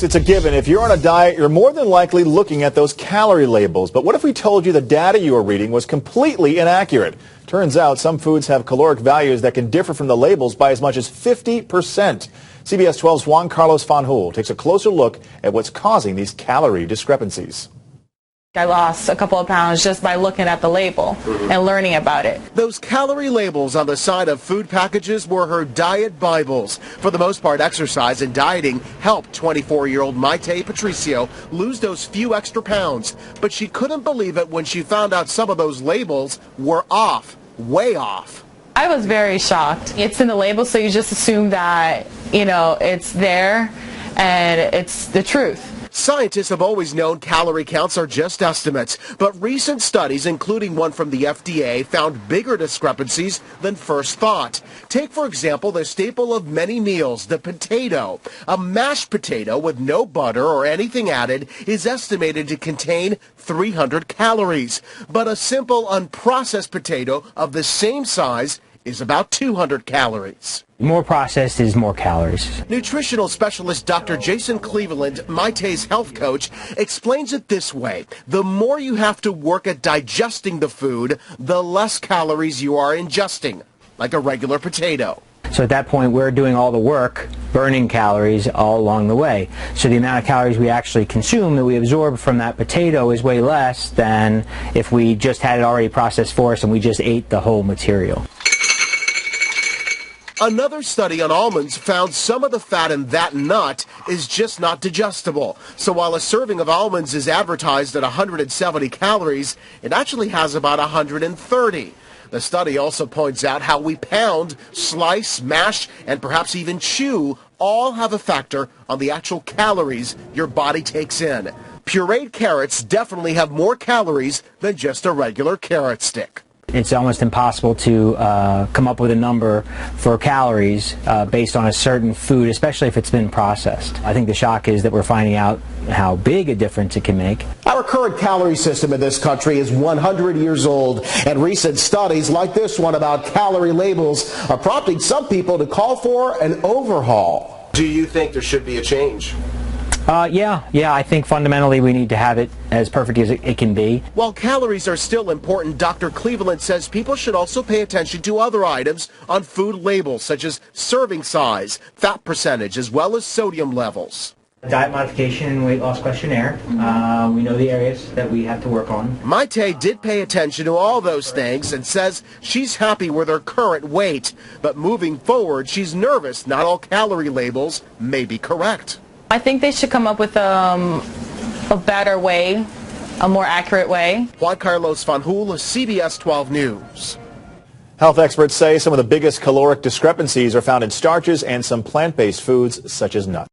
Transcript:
It's a given. If you're on a diet, you're more than likely looking at those calorie labels. But what if we told you the data you were reading was completely inaccurate? Turns out some foods have caloric values that can differ from the labels by as much as 50%. CBS 12's Juan Carlos Fanjul takes a closer look at what's causing these calorie discrepancies. I lost a couple of pounds just by looking at the label and learning about it. Those calorie labels on the side of food packages were her diet Bibles. For the most part, exercise and dieting helped 24-year-old Maite Patricio lose those few extra pounds. But she couldn't believe it when she found out some of those labels were off, way off. I was very shocked. It's in the label, so you just assume that, it's there and it's the truth. Scientists have always known calorie counts are just estimates, but recent studies, including one from the FDA, found bigger discrepancies than first thought. Take, for example, the staple of many meals, the potato. A mashed potato with no butter or anything added is estimated to contain 300 calories, but a simple unprocessed potato of the same size is about 200 calories. More processed is more calories. Nutritional specialist Dr. Jason Cleveland, Maite's health coach, explains it this way. The more you have to work at digesting the food, the less calories you are ingesting, like a regular potato. So at that point, we're doing all the work, burning calories all along the way. So the amount of calories we actually consume that we absorb from that potato is way less than if we just had it already processed for us and we just ate the whole material. Another study on almonds found some of the fat in that nut is just not digestible. So while a serving of almonds is advertised at 170 calories, it actually has about 130. The study also points out how we pound, slice, mash, and perhaps even chew all have a factor on the actual calories your body takes in. Pureed carrots definitely have more calories than just a regular carrot stick. It's almost impossible to come up with a number for calories based on a certain food, especially if it's been processed. I think the shock is that we're finding out how big a difference it can make. Our current calorie system in this country is 100 years old, and recent studies like this one about calorie labels are prompting some people to call for an overhaul. Do you think there should be a change? Yeah, I think fundamentally we need to have it as perfect as it can be. While calories are still important, Dr. Cleveland says people should also pay attention to other items on food labels, such as serving size, fat percentage, as well as sodium levels. Diet modification and weight loss questionnaire. We know the areas that we have to work on. Maite did pay attention to all those things and says she's happy with her current weight. But moving forward, she's nervous not all calorie labels may be correct. I think they should come up with a better way, a more accurate way. Juan Carlos Fanjul, CBS 12 News. Health experts say some of the biggest caloric discrepancies are found in starches and some plant-based foods such as nuts.